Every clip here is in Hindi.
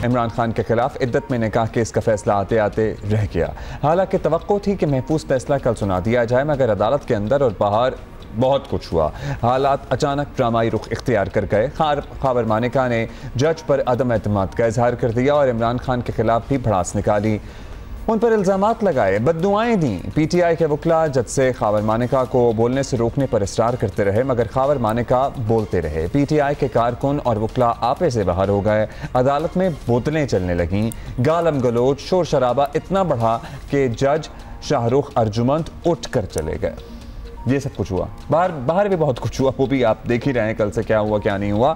इमरान खान के खिलाफ इद्दत में निकाह केस का फैसला आते आते रह गया। हालांकि तवक्को थी कि महफूज फैसला कल सुना दिया जाए, मगर अदालत के अंदर और बाहर बहुत कुछ हुआ। हालात अचानक ड्रामाई रुख इख्तियार कर गए। खावर मानिका ने जज पर अदम एतमाद का इजहार कर दिया और इमरान खान के खिलाफ भी भड़ास निकाली, उन पर इल्ज़ामात लगाए, बद्दुआएं दी। पीटीआई के वकला जज से खावर मानिका को बोलने से रोकने पर इसरार करते रहे, मगर खावर मानिका बोलते रहे। पीटीआई के कारकुन और वकला आपे से बाहर हो गए। अदालत में बोतलें चलने लगीं। गालम गलोच, शोर शराबा इतना बढ़ा कि जज शाहरुख अर्जुमंद उठ कर चले गए। ये सब कुछ हुआ। बाहर भी बहुत कुछ हुआ, वो भी आप देख ही रहे हैं कल से क्या हुआ क्या नहीं हुआ।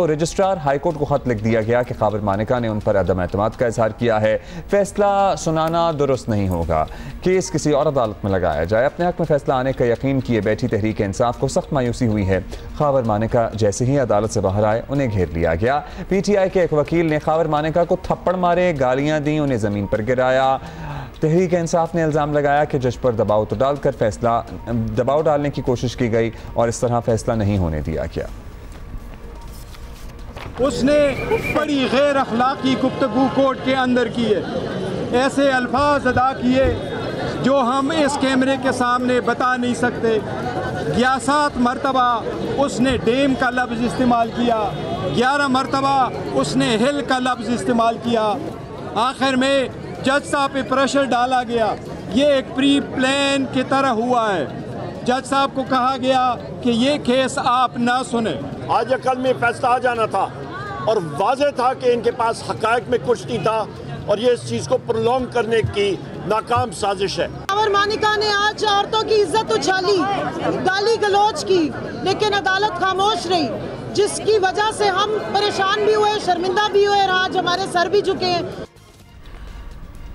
रजिस्ट्रार हाईकोर्ट को खत लिख दिया गया कि खावर मानिका ने उन पर अदम एतमाद का इजहार किया है। फैसला सुनाना दुरुस्त नहीं होगा, केस किसी और अदालत में लगाया जाए। अपने हक में फैसला आने का यकीन किए बैठी तहरीक इंसाफ को सख्त मायूसी हुई है। खावर मानिका जैसे ही अदालत से बाहर आए, उन्हें घेर लिया गया। पीटीआई के एक वकील ने खावर मानिका को थप्पड़ मारे, गालियां दी, उन्हें जमीन पर गिराया। तहरीक इंसाफ ने इल्ज़ाम लगाया कि जज पर दबाव डालने की कोशिश की गई और इस तरह फैसला नहीं होने दिया गया। उसने बड़ी गैर अखलाकी गुफ्तगू कोर्ट के अंदर की है, ऐसे अल्फाज अदा किए जो हम इस कैमरे के सामने बता नहीं सकते। 11 मरतबा उसने डेम का लफ्ज़ इस्तेमाल किया, 11 मरतबा उसने हिल का लफ्ज़ इस्तेमाल किया। आखिर में जज साहब पे प्रेशर डाला गया। ये एक प्री प्लान की तरह हुआ है। जज साहब को कहा गया कि ये केस आप ना सुने। आज या कल में फैसला आ जाना था और वाज़ेह था कि इनके पास हक़ाइक़ में कुछ नहीं था और ये इस चीज़ को प्रोलॉन्ग करने की नाकाम साजिश है। खावर मानिका ने आज औरतों की इज्जत उछाली, गाली गलौज की, लेकिन अदालत खामोश रही, जिसकी वजह से हम परेशान भी हुए, शर्मिंदा भी हुए और आज हमारे सर भी झुके हैं।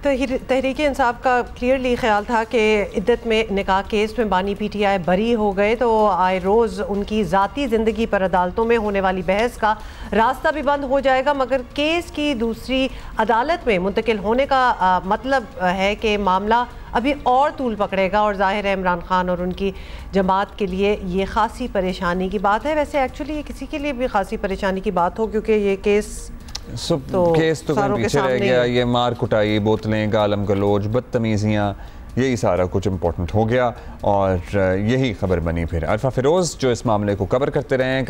तहरीक इंसाफ का क्लियरली ख्याल था कि इद्दत में निकाह केस में बानी पीटीआई बरी हो गए तो आए रोज़ उनकी ज़ाती ज़िंदगी पर अदालतों में होने वाली बहस का रास्ता भी बंद हो जाएगा, मगर केस की दूसरी अदालत में मुंतकिल होने का मतलब है कि मामला अभी और तूल पकड़ेगा और ज़ाहिर है इमरान खान और उनकी जमात के लिए ये ख़ासी परेशानी की बात है। वैसे एक्चुअली ये किसी के लिए भी ख़ासी परेशानी की बात हो, क्योंकि ये केस केस तो पीछे रह गया। ये मार कुटाई, बोतलें, गालम गलोच, बदतमीज़ियाँ, यही सारा कुछ इम्पोर्टेंट हो गया और यही खबर बनी। फिर अरफा फिरोज़ जो इस मामले को कवर करते रहे हैं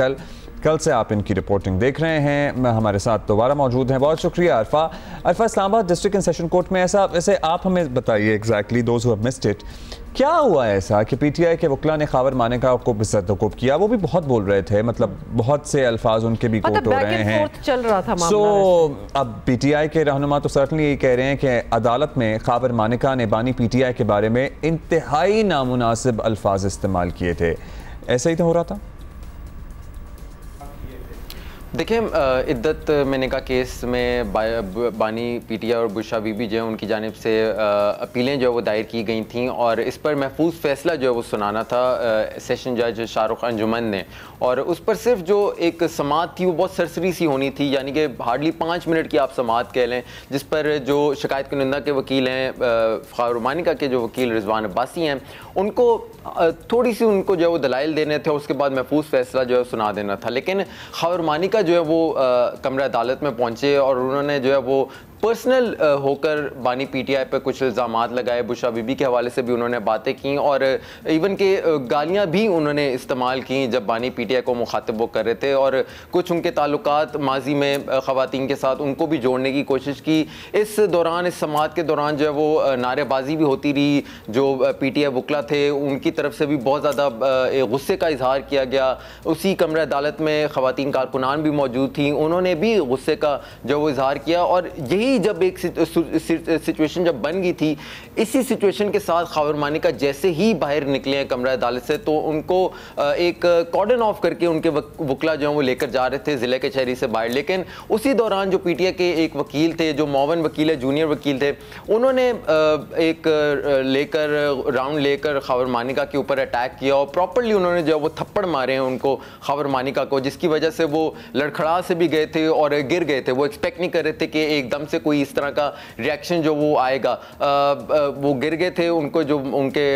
कल से आप इनकी रिपोर्टिंग देख रहे हैं, हमारे साथ दोबारा मौजूद हैं। बहुत शुक्रिया Arfa. Islamabad district and session court में वैसे आप हमें बताइए exactly those who have missed it, क्या हुआ ऐसा कि पीटीआई के वकला ने खावर मानिका को बिसरतकूब किया? वो भी बहुत बोल रहे थे, मतलब बहुत से अल्फाज उनके भी कोट हो रहे हैं। चल रहा था मामला। अब पीटीआई के रहनुमा तो सर्टनली यही कह रहे हैं कि अदालत में खावर मानिका ने बानी पीटीआई के बारे में इंतहाई नामुनासिब अल्फाज इस्तेमाल किए थे। ऐसा ही तो हो रहा था। देखिए, इद्दत में निकाह केस में बानी पीटीआई और बुशरा बीबी जो है उनकी जानिब से अपीलें जो है वो दायर की गई थी और इस पर महफूज फैसला जो है वो सुनाना था सेशन जज शाहरुख अंजुमन ने। और उस पर सिर्फ जो एक समाअत थी वो बहुत सरसरी सी होनी थी, यानी कि हार्डली 5 मिनट की आप समाअत कह लें, जिस पर जो शिकायत कुनिंदा के वकील हैं खावर मानिका के जो वकील रिजवान अब्बासी हैं, उनको थोड़ी सी उनको जो है वो दलाइल देने थे, उसके बाद महफूज फैसला जो है सुना देना था। लेकिन खावर मानिका जो है वो कमरा अदालत में पहुंचे और उन्होंने जो है वो पर्सनल होकर बानी पीटीआई पर कुछ इल्ज़ामात लगाए। बुशरा बीबी के हवाले से भी उन्होंने बातें की और इवन के गालियां भी उन्होंने इस्तेमाल की जब बानी पीटीआई को मुखातिब वो कर रहे थे और कुछ उनके ताल्लुकात माजी में ख़वातीन के साथ उनको भी जोड़ने की कोशिश की। इस दौरान, इस समाअत के दौरान जो है वो नारेबाजी भी होती रही। जो पीटीआई वकला थे उनकी तरफ से भी बहुत ज़्यादा गुस्से का इजहार किया गया। उसी कमरा अदालत में ख़वातीन कारकुनान भी मौजूद थी, उन्होंने भी गुस्से का जो वो इजहार किया। और यही जब एक सिचुएशन जब बन गई थी, इसी सिचुएशन के साथ खावर मानिका जैसे ही बाहर निकले हैं कमरा अदालत से, तो उनको एक कॉर्डन ऑफ करके उनके वकला जो है वो लेकर जा रहे थे ज़िले कचहरी से बाहर। लेकिन उसी दौरान जो पीटीआई के एक वकील थे, जो मौवन वकील है, जूनियर वकील थे, उन्होंने एक राउंड लेकर खावर मानिका के ऊपर अटैक किया और प्रॉपरली उन्होंने जो है वो थप्पड़ मारे हैं उनको, खावर मानिका को, जिसकी वजह से वो लड़खड़ा से भी गए थे और गिर गए थे। वो एक्सपेक्ट नहीं कर रहे थे कि एकदम से कोई इस तरह का रिएक्शन जो वो आएगा। वो गिर गए थे, उनको जो उनके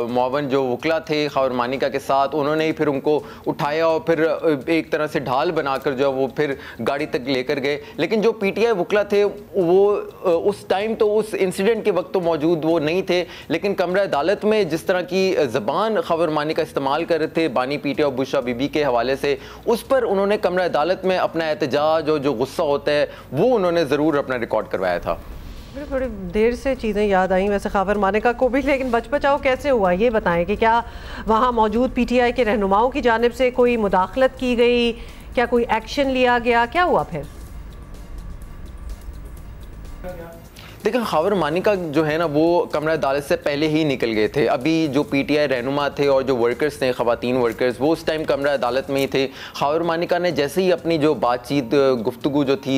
मुआवन जो वकला थे खबर मानिका के साथ, उन्होंने ही फिर उनको उठाया और फिर एक तरह से ढाल बनाकर जो वो फिर गाड़ी तक लेकर गए। लेकिन जो पीटीआई वकला थे वो उस टाइम तो उस इंसिडेंट के वक्त तो मौजूद वो नहीं थे, लेकिन कमरा अदालत में जिस तरह की ज़बान खबर मानिका इस्तेमाल कर रहे थे बानी पीटीआई और बुशरा बीबी के हवाले से, उस पर उन्होंने कमरा अदालत में अपना एहतजाज और जो गुस्सा होता है वो उन्होंने ज़रूर अपना रिकॉर्ड करवाया था। बड़ी देर से चीज़ें याद आई वैसे खबर मानिका को भी, लेकिन बचपचाओ कैसे हुआ ये बताएं कि क्या वहाँ मौजूद पीटीआई के रहनुमाओं की जानिब से कोई मुदाखलत की गई, क्या कोई एक्शन लिया गया, क्या हुआ फिर? देखिए खबर मानिका जो है ना वो कमरा अदालत से पहले ही निकल गए थे। अभी जो पीटीआई रहनुमा थे और जो वर्कर्स थे, ख़वातीन वर्कर्स, वो उस टाइम कमरा अदालत में ही थे। खबर मानिका ने जैसे ही अपनी जो बातचीत गुफ्तगू जो थी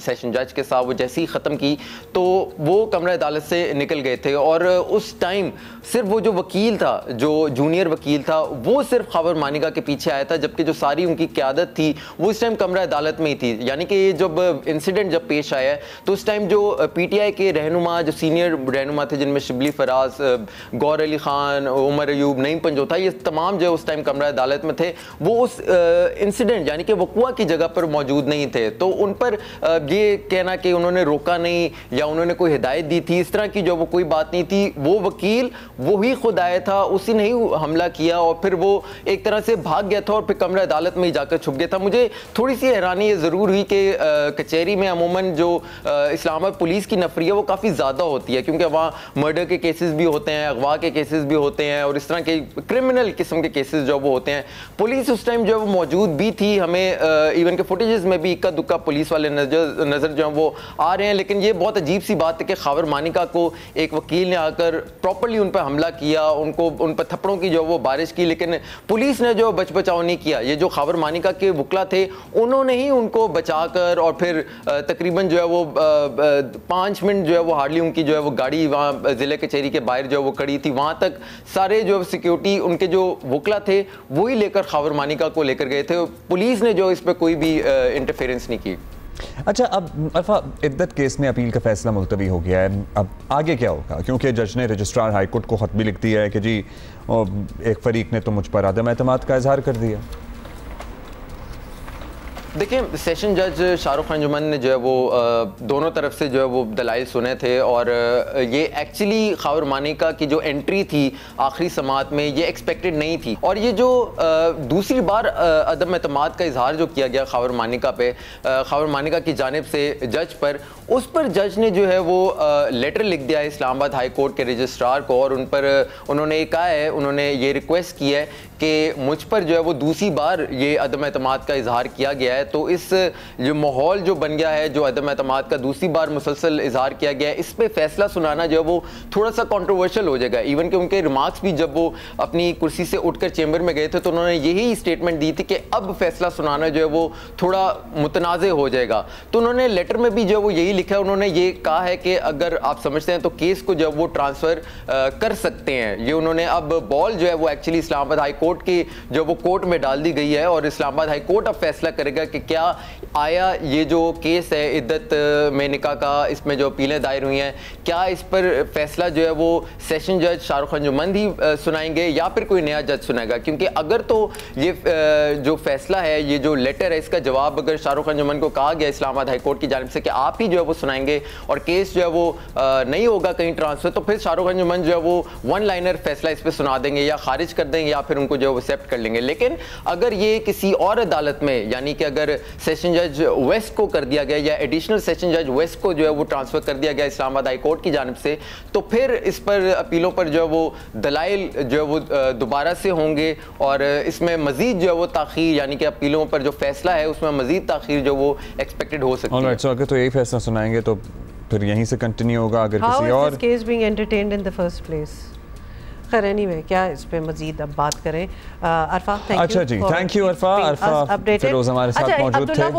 सेशन जज के साथ वो जैसे ही ख़त्म की तो वो कमरा अदालत से निकल गए थे। और उस टाइम सिर्फ वो जो वकील था, जो जूनियर वकील था, वो सिर्फ खबर मानिका के पीछे आया था, जबकि जो सारी उनकी क़यादत थी वो इस टाइम कमरा अदालत में ही थी। यानी कि जब इंसिडेंट जब पेश आया तो उस टाइम जो पीटीआई के रहनुमा, जो सीनियर रहनुमा थे, जिनमें शिबली फराज, गौर अली खान, उमर अयूब, नईम पंजोथा, ये तमाम जो उस टाइम कमरा अदालत में थे, वो उस इंसिडेंट यानी कि वक़ुआ की जगह पर मौजूद नहीं थे। तो उन पर ये कहना कि उन्होंने रोका नहीं या उन्होंने कोई हिदायत दी थी, इस तरह की जो वो कोई बात नहीं थी। वो वकील वो ही खुद आया था, उसी ने ही हमला किया और फिर वो एक तरह से भाग गया था और फिर कमरा अदालत में ही जाकर छुप गया था। मुझे थोड़ी सी हैरानी ये ज़रूर हुई कि कचहरी में अमूमन जो इस्लामाबाद पुलिस की नफरी है वो काफ़ी ज़्यादा होती है, क्योंकि वहाँ मर्डर के केसेस भी होते हैं, अगवा के केसेस भी होते हैं और इस तरह के क्रिमिनल किस्म के केसेस जो वो होते हैं। पुलिस उस टाइम जो है वो मौजूद भी थी, हमें इवन के फुटेजेस में भी इक्का दुक्का पुलिस वाले नज़र जो है वो आ रहे हैं। लेकिन ये बहुत अजीब सी बात है कि खबर मानिका को एक वकील ने आकर प्रॉपर्ली उन पर हमला किया, उनको उन पर थप्पड़ों की जो वो बारिश की, लेकिन पुलिस ने जो बचाव नहीं किया। ये जो खबर मानिका के वकला थे उन्होंने ही उनको बचाकर और फिर तकरीबन जो है वो 5 मिनट जो है वो हार्डली उनकी जो है वो गाड़ी वहाँ ज़िले कचहरी के बाहर जो है वो खड़ी थी, वहाँ तक सारे जो सिक्योरिटी उनके जो वकला थे वही लेकर खबर मानिका को लेकर गए थे। पुलिस ने जो इस पर कोई भी इंटरफेरेंस नहीं की। अच्छा, अब अरफा, इद्दत केस में अपील का फैसला मुलतवी हो गया है, अब आगे क्या होगा? क्योंकि जज ने रजिस्ट्रार हाई कोर्ट को ख़त भी लिख दिया है कि जी एक फरीक ने तो मुझ पर आदम एतमाद का इजहार कर दिया। देखिए, सेशन जज शाहरुख अंजुमन ने जो है वो दोनों तरफ से जो है वो दलाइल सुने थे और ये एक्चुअली खबर मानिका की जो एंट्री थी आखिरी समात में ये एक्सपेक्टेड नहीं थी। और ये जो दूसरी बार अदम एतमाद का इजहार जो किया गया खबर मानिका पे, खबर मानिका की जानिब से जज पर, उस पर जज ने जो है वो लेटर लिख दिया है इस्लामाबाद हाई कोर्ट के रजिस्ट्रार को और उन पर उन्होंने ये कहा है, उन्होंने ये रिक्वेस्ट की है कि मुझ पर जो है वो दूसरी बार ये अदम एतमाद का इजहार किया गया है। तो इस जो माहौल जो बन गया है, जो अदम एतमाद का दूसरी बार मुसलसल इजहार किया गया है, इस पर फैसला सुनाना जो है वो थोड़ा सा कंट्रोवर्शियल हो जाएगा। इवन कि उनके रिमार्क्स भी जब वो अपनी कुर्सी से उठकर चेंबर में गए थे तो उन्होंने यही स्टेटमेंट दी थी कि अब फैसला सुनाना जो है वो थोड़ा मुतनाज़े हो जाएगा। तो उन्होंने लेटर में भी जो है वो यही लिखा है, उन्होंने ये कहा है कि अगर आप समझते हैं तो केस को जो वो ट्रांसफ़र कर सकते हैं। ये उन्होंने अब बॉल जो है वो एक्चुअली इस्लामाबाद हाई कोर्ट की जो वो कोर्ट में डाल दी गई है और इस्लामाबाद हाई कोर्ट अब फैसला करेगा कि क्या आया ये जो केस है इद्दत में निकाह का, इसमें जो अपीलें दायर हुई हैं, क्या इस पर फैसला जो है वो सेशन जज शाहरुख अंजुमन ही सुनाएंगे या फिर कोई नया जज सुनाएगा? क्योंकि अगर तो ये जो फैसला है, ये जो लेटर है, इसका जवाब अगर शाहरुख अंजुमन को कहा गया इस्लामाबाद हाई कोर्ट की जानिब से कि आप ही जो है वो सुनाएंगे और केस जो है वो नहीं होगा कहीं ट्रांसफर, तो फिर शाहरुख अंजुमन जो है वो वन लाइनर फैसला इस पर सुना देंगे या खारिज कर देंगे या फिर उनको जो है वो एक्सेप्ट कर लेंगे। लेकिन अगर ये किसी और अदालत में, यानी कि अगर सेशन जज वेस्ट को कर दिया गया या एडिशनल सेशन जज वेस्ट को जो है वो ट्रांसफर कर दिया गया इस्लामाबाद हाई कोर्ट की जानिब से, तो फिर इस पर अपीलों पर जो है वो दलाइल जो है वो दोबारा से होंगे और इसमें मजीद जो है वो ताखीर, यानी कि अपीलों पर जो फैसला है उसमें मजीद ताखीर जो वो एक्सपेक्टेड हो सकती है। अगर तो यही फैसला सुनाएंगे तो फिर यहीं से कंटिन्यू होगा। अगर किसी और case being entertained in the first place, खैर एनीवे क्या इस पे मजीद अब बात करें। अरफा, थैंक यू। अच्छा जी, थैंक यू अरफा। फिरोज हमारे साथ मौजूद थे।